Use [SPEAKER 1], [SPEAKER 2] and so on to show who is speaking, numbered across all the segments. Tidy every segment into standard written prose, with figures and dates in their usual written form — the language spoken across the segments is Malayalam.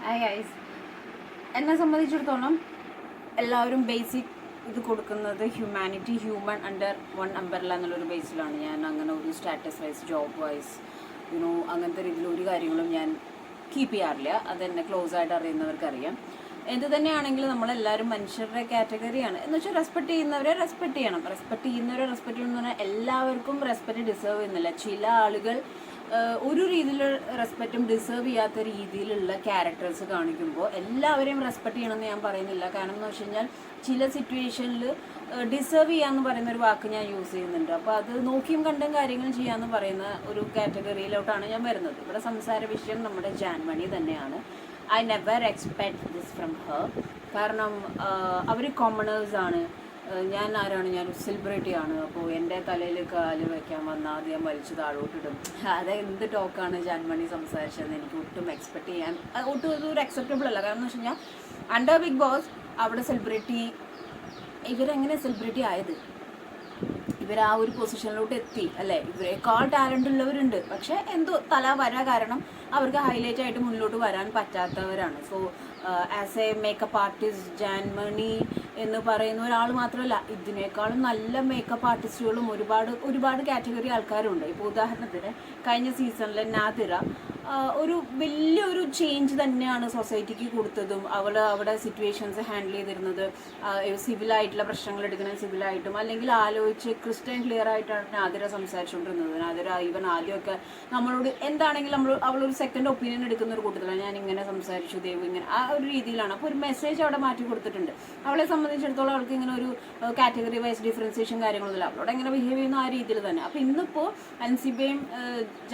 [SPEAKER 1] ഹായ് ഗൈസ്, എന്നെ സംബന്ധിച്ചിടത്തോളം എല്ലാവരും ബേസിക് ഇത് കൊടുക്കുന്നത് ഹ്യൂമൻ അണ്ടർ വൺ അംബർല എന്നുള്ളൊരു ബേസിലാണ്. ഞാൻ അങ്ങനെ ഒരു സ്റ്റാറ്റസ് വൈസ് ജോബ് വൈസ് അങ്ങനത്തെ രീതിയിൽ ഒരു കാര്യങ്ങളും ഞാൻ കീപ്പ് ചെയ്യാറില്ല. അതെന്നെ ക്ലോസ് ആയിട്ട് അറിയുന്നവർക്കറിയാം. എന്ത് തന്നെയാണെങ്കിലും നമ്മളെല്ലാവരും മനുഷ്യരുടെ കാറ്റഗറിയാണ് എന്ന് വെച്ചാൽ റെസ്പെക്ട് ചെയ്യുന്നവരെ റെസ്പെക്ട് ചെയ്യണം. റെസ്പെക്ട് ചെയ്യുന്നവരെ പറഞ്ഞാൽ എല്ലാവർക്കും റെസ്പെക്ട് ഡിസേർവ് ചെയ്യുന്നില്ല. ചില ആളുകൾ ഒരു രീതിയിലുള്ള റെസ്പെക്റ്റും ഡിസേർവ് ചെയ്യാത്ത രീതിയിലുള്ള ക്യാരക്ടേഴ്സ് കാണിക്കുമ്പോൾ എല്ലാവരെയും റെസ്പെക്ട് ചെയ്യണമെന്ന് ഞാൻ പറയുന്നില്ല. കാരണം എന്ന് വെച്ച് കഴിഞ്ഞാൽ ചില സിറ്റുവേഷനിൽ ഡിസേർവ് ചെയ്യാന്ന് പറയുന്ന ഒരു വാക്ക് ഞാൻ യൂസ് ചെയ്യുന്നുണ്ട്. അപ്പോൾ അത് നോക്കിയും കണ്ടും കാര്യങ്ങൾ ചെയ്യാമെന്ന് പറയുന്ന ഒരു കാറ്റഗറിയിലോട്ടാണ് ഞാൻ വരുന്നത്. ഇവിടെ സംസാര വിഷയം നമ്മുടെ ജാൻമണി തന്നെയാണ്. I never expect this from her. കാരണം അവർ കോമണേഴ്സാണ്. ഞാൻ ആരാണ്? ഞാനൊരു സെലിബ്രിറ്റിയാണ്. അപ്പോൾ എൻ്റെ തലയിൽ കാല് വയ്ക്കാൻ വന്നാൽ ആദ്യം വലിച്ചു താഴോട്ടിടും. അത് എന്ത് ടോക്കാണ് ജാൻമണി സംസാരിച്ചതെന്ന് എനിക്ക് ഒട്ടും എക്സ്പെക്ട് ചെയ്യാൻ ഒട്ടും ഒരു അക്സെപ്റ്റബിൾ അല്ല. കാരണം എന്ന് വെച്ച് കഴിഞ്ഞാൽ അണ്ടർ ബിഗ് ബോസ് അവിടെ സെലിബ്രിറ്റി, ഇവരെങ്ങനെ സെലിബ്രിറ്റി ആയത്? ഇവർ ആ ഒരു പൊസിഷനിലോട്ട് എത്തി അല്ലേ? ഇവരെക്കാൾ ടാലൻ്റ് ഉള്ളവരുണ്ട്. പക്ഷേ എന്തോ തല വരാ കാരണം അവർക്ക് ഹൈലൈറ്റ് ആയിട്ട് മുന്നോട്ട് വരാൻ പറ്റാത്തവരാണ്. So as a makeup artist Janmani എന്ന് പറയുന്ന ഒരാൾ മാത്രമല്ല, ഇതിനേക്കാളും നല്ല മേക്കപ്പ് ആർട്ടിസ്റ്റുകളും ഒരുപാട് കാറ്റഗറി ആൾക്കാരുണ്ട്. ഇപ്പോൾ ഉദാഹരണത്തിന് കഴിഞ്ഞ സീസണിലെ നാദിറ ഒരു വലിയൊരു ചേഞ്ച് തന്നെയാണ് സൊസൈറ്റിക്ക് കൊടുത്തതും. അവിടെ സിറ്റുവേഷൻസ് ഹാൻഡിൽ ചെയ്തിരുന്നത് സിവിലായിട്ടുള്ള പ്രശ്നങ്ങൾ എടുക്കുന്നത് സിവിലായിട്ടും, അല്ലെങ്കിൽ ആലോചിച്ച് ക്രിസ്റ്റൽ ക്ലിയർ ആയിട്ടാണ് നാദിറ സംസാരിച്ചുകൊണ്ടിരുന്നത്. നാദിറ ഈവൻ ആദ്യമൊക്കെ നമ്മളോട് എന്താണെങ്കിലും അവളൊരു സെക്കൻഡ് ഒപ്പീനിയൻ എടുക്കുന്ന ഒരു കൂട്ടത്തിലാണ്. ഞാൻ ഇങ്ങനെ സംസാരിച്ചു, ദൈവം ഇങ്ങനെ, ആ ഒരു രീതിയിലാണ്. അപ്പോൾ ഒരു മെസ്സേജ് അവിടെ മാറ്റി കൊടുത്തിട്ടുണ്ട്. അവളെ സംബന്ധിച്ചിടത്തോളം അവൾക്ക് ഇങ്ങനെ ഒരു കാറ്റഗറി വൈസ് ഡിഫറൻസിയേഷൻ കാര്യങ്ങളൊന്നുമില്ല. അവളോട് എങ്ങനെ ബിഹേവ് ചെയ്യുന്ന ആ രീതിയിൽ തന്നെ. അപ്പോൾ ഇന്നിപ്പോൾ അൻസിബയും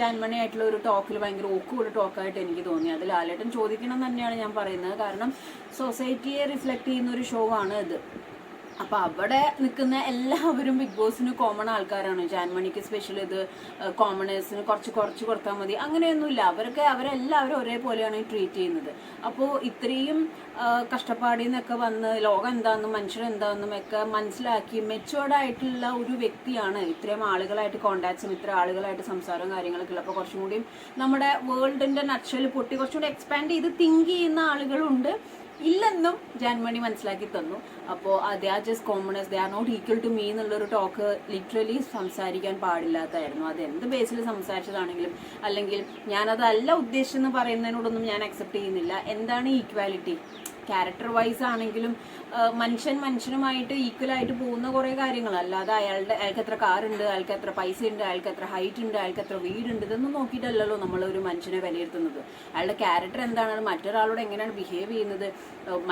[SPEAKER 1] ജാൻമണി ആയിട്ടുള്ള ഒരു ടോക്കിൽ ഭയങ്കര ഒരു ടോക്കായിട്ട് എനിക്ക് തോന്നി. അത് ലാലേട്ടൻ ചോദിക്കണം തന്നെയാണ് ഞാൻ പറയുന്നത്. കാരണം സൊസൈറ്റിയെ റിഫ്ലക്റ്റ് ചെയ്യുന്ന ഒരു ഷോ ആണ് ഇത്. അപ്പോൾ അവിടെ നിൽക്കുന്ന എല്ലാവരും ബിഗ് ബോസിന് കോമൺ ആൾക്കാരാണ്. ജാൻമണിക്ക് സ്പെഷ്യൽ ഇത് കോമണേഴ്സിന് കുറച്ച് കൊടുത്താൽ മതി അങ്ങനെയൊന്നുമില്ല. അവരെല്ലാവരും ഒരേപോലെയാണ് ട്രീറ്റ് ചെയ്യുന്നത്. അപ്പോൾ ഇത്രയും കഷ്ടപ്പാടിൽ നിന്നൊക്കെ വന്ന് ലോകം എന്താണെന്നും മനുഷ്യരെന്താണെന്നും ഒക്കെ മനസ്സിലാക്കി മെച്ചുവേർഡായിട്ടുള്ള ഒരു വ്യക്തിയാണ്. ഇത്രയും ആളുകളായിട്ട് കോണ്ടാക്ട്സും ഇത്ര ആളുകളായിട്ട് സംസാരവും കാര്യങ്ങളൊക്കെ ഉള്ള. അപ്പോൾ കുറച്ചും കൂടി നമ്മുടെ വേൾഡിൻ്റെ നട്ഷൽ പൊട്ടി കുറച്ചും കൂടി എക്സ്പാൻഡ് ചെയ്ത് തിങ്ക് ചെയ്യുന്ന ആളുകളുണ്ട് ഇല്ലെന്നും ജാൻമണി മനസ്സിലാക്കി തന്നു. അപ്പോൾ they are just commoners, they are not equal to me എന്നുള്ളൊരു ടോക്ക് ലിറ്ററലി സംസാരിക്കാൻ പാടില്ലാത്തായിരുന്നു. അത് എന്ത് ബേസിൽ സംസാരിച്ചതാണെങ്കിലും, അല്ലെങ്കിൽ ഞാനതല്ല ഉദ്ദേശിച്ചെന്ന് പറയുന്നതിനോടൊന്നും ഞാൻ അക്സെപ്റ്റ് ചെയ്യുന്നില്ല. എന്താണ് ഈക്വാലിറ്റി? ക്യാരക്ടർ വൈസ് ആണെങ്കിലും മനുഷ്യനുമായിട്ട് ഈക്വലായിട്ട് പോകുന്ന കുറേ കാര്യങ്ങൾ, അല്ലാതെ അയാൾക്ക് എത്ര കാറുണ്ട്, അയാൾക്ക് എത്ര പൈസ ഉണ്ട്, അയാൾക്ക് എത്ര ഹൈറ്റ് ഉണ്ട്, അയാൾക്ക് എത്ര വീടുണ്ട്, ഇതൊന്നും നോക്കിയിട്ടല്ലല്ലോ നമ്മൾ ഒരു മനുഷ്യനെ വിലയിരുത്തുന്നത്. അയാളുടെ ക്യാരക്ടർ എന്താണ്, മറ്റൊരാളോട് എങ്ങനെയാണ് ബിഹേവ് ചെയ്യുന്നത്,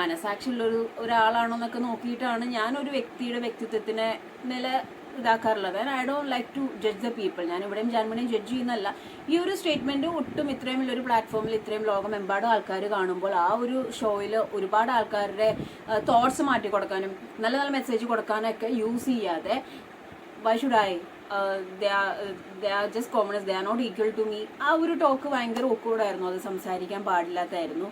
[SPEAKER 1] മനസാക്ഷിയുള്ള ഒരാളാണോ എന്നൊക്കെ നോക്കിയിട്ടാണ് ഞാനൊരു വ്യക്തിയുടെ വ്യക്തിത്വത്തിനെ ഇതാക്കാറുള്ളത്. I don't like to judge the people. ഞാൻ ഇവിടെയും ജാൻമണിയും ജഡ്ജ് ചെയ്യുന്നല്ല. ഈ ഒരു സ്റ്റേറ്റ്മെന്റ് ഒട്ടും ഇത്രയും വലിയൊരു പ്ലാറ്റ്ഫോമിൽ ഇത്രയും ലോകമെമ്പാടും ആൾക്കാർ കാണുമ്പോൾ ആ ഒരു ഷോയിൽ ഒരുപാട് ആൾക്കാരുടെ തോട്ട്സ് മാറ്റി കൊടുക്കാനും നല്ല നല്ല മെസ്സേജ് കൊടുക്കാനൊക്കെ യൂസ് ചെയ്യാതെ why should I they are just commoners, they are not equal to me. ആ ഒരു ടോക്ക് ഭയങ്കര ഓക്വേർഡായിരുന്നു. അത് സംസാരിക്കാൻ പാടില്ലാത്തായിരുന്നു.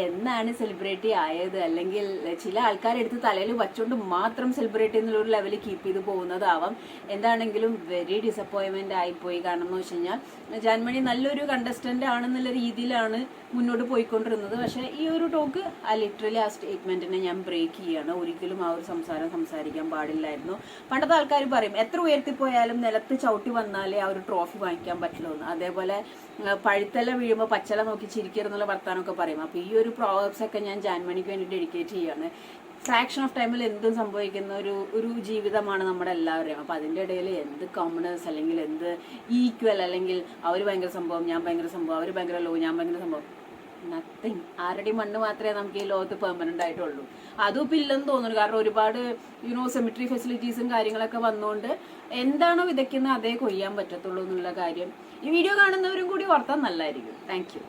[SPEAKER 1] എന്നാണ് സെലിബ്രിറ്റി ആയത്? അല്ലെങ്കിൽ ചില ആൾക്കാരെടുത്ത് തലയിൽ വച്ചുകൊണ്ട് മാത്രം സെലിബ്രിറ്റി എന്നുള്ളൊരു ലെവലിൽ കീപ്പ് ചെയ്ത് പോകുന്നതാവാം. എന്താണെങ്കിലും വെരി ഡിസപ്പോയിൻമെൻ്റ് ആയിപ്പോയി. കാരണം എന്ന് വെച്ച് കഴിഞ്ഞാൽ ജാൻമണി നല്ലൊരു കണ്ടസ്റ്റൻ്റ് ആണെന്നുള്ള രീതിയിലാണ് മുന്നോട്ട് പോയിക്കൊണ്ടിരുന്നത്. പക്ഷേ ഈ ഒരു ടോക്ക് ലിറ്ററലി ആ സ്റ്റേറ്റ്മെൻറ്റിനെ ഞാൻ ബ്രേക്ക് ചെയ്യുകയാണ്. ഒരിക്കലും ആ ഒരു സംസാരിക്കാൻ പാടില്ലായിരുന്നു. പണ്ടത്തെ ആൾക്കാർ പറയും എത്ര ഉയർത്തിപ്പോയാലും നിലത്ത് ചവിട്ടി വന്നാലേ ആ ഒരു ട്രോഫി വാങ്ങിക്കാൻ പറ്റുള്ളൂ എന്ന്. അതേപോലെ പഴുത്തല വീഴുമ്പോൾ പച്ചല നോക്കി ചിരിക്കരുന്നുള്ള വർത്താനമൊക്കെ പറയും. അപ്പോൾ ഈ ഒരു പ്രോവേബ്സ് ഒക്കെ ഞാൻ ജാൻമണിക്ക് വേണ്ടി ഡെഡിക്കേറ്റ് ചെയ്യുകയാണ്. ഫ്രാക്ഷൻ ഓഫ് ടൈമിൽ എന്തും സംഭവിക്കുന്ന ഒരു ജീവിതമാണ് നമ്മുടെ എല്ലാവരുടെയും. അപ്പോൾ അതിൻ്റെ ഇടയിൽ എന്ത് കോമണേഴ്സ്, അല്ലെങ്കിൽ എന്ത് ഈക്വൽ, അല്ലെങ്കിൽ അവർ ഭയങ്കര സംഭവം ഞാൻ ഭയങ്കര സംഭവം, അവർ ഭയങ്കര ലോ ഞാൻ ഭയങ്കര സംഭവം, നത്തിങ്. ആരുടെയും മണ്ണ് മാത്രമേ നമുക്ക് ഈ ലോകത്ത് പെർമനൻ്റ് ആയിട്ടുള്ളൂ. അതും ഇപ്പം ഇല്ലെന്ന് തോന്നുന്നു. കാരണം ഒരുപാട് സെമിട്രി ഫെസിലിറ്റീസും കാര്യങ്ങളൊക്കെ വന്നുകൊണ്ട് എന്താണോ വിതയ്ക്കുന്നത് അതേ കൊയ്യാൻ പറ്റത്തുള്ളൂ എന്നുള്ള കാര്യം ഈ വീഡിയോ കാണുന്നവരും കൂടി ഓർത്താൽ നല്ലതായിരിക്കും. Thank you.